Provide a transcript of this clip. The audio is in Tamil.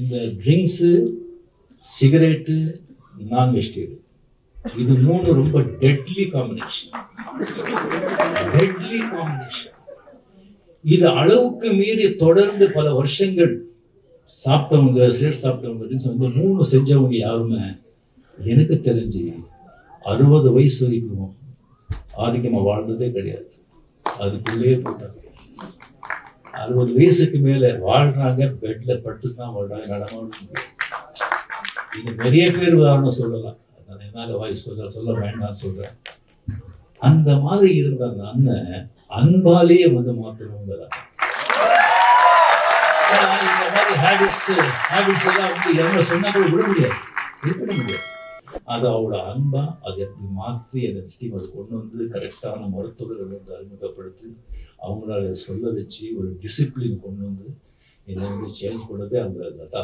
இந்த ட்ரிங்க்ஸு, சிகரெட்டு, நான் வெஜிடேரியன், இது 3 ரொம்ப டெட்லி காம்பினேஷன். இது அளவுக்கு மீறி தொடர்ந்து பல வருஷங்கள் சாப்பிட்டவங்க, சிகரெட் சாப்பிட்டவங்க, ட்ரிங்க்ஸ் வந்து 3 செஞ்சவங்க யாருமே எனக்கு தெரிஞ்சு 60 வயசு வரைக்கும் ஆரோக்கியமாக வாழ்ந்ததே கிடையாது. அதுக்குள்ளேயே போட்டாங்க. 60 வயசுக்கு மேலே வாழ்றாங்க, பெட்ல படுத்துட்டு தான் வாழ்றாங்க, நடமாடும். இது நிறைய பேர் உதாரணம் சொல்லலாம், என்னால் வாய் சொல்ல வேண்டாம்னு சொல்றேன். அந்த மாதிரி இருந்த அந்த அண்ணன் அன்பாலேயே வந்து மாற்றணுங்க. இந்த மாதிரி ஹேபிட்ஸ் எல்லாம் வந்து என்ன சொன்னா கூட விட முடியாது, விட முடியாது. அது அவரோட அன்பா அதை எப்படி மாற்றி அந்த ஸ்டீம் கொண்டு வந்து கரெக்டான மருத்துவர்கள் வந்து அறிமுகப்படுத்தி அவங்களால சொல்ல வச்சு ஒரு டிசிப்ளின் கொண்டு வந்து என்னை வந்து சேஞ்ச் பண்ணதே அந்த லதா.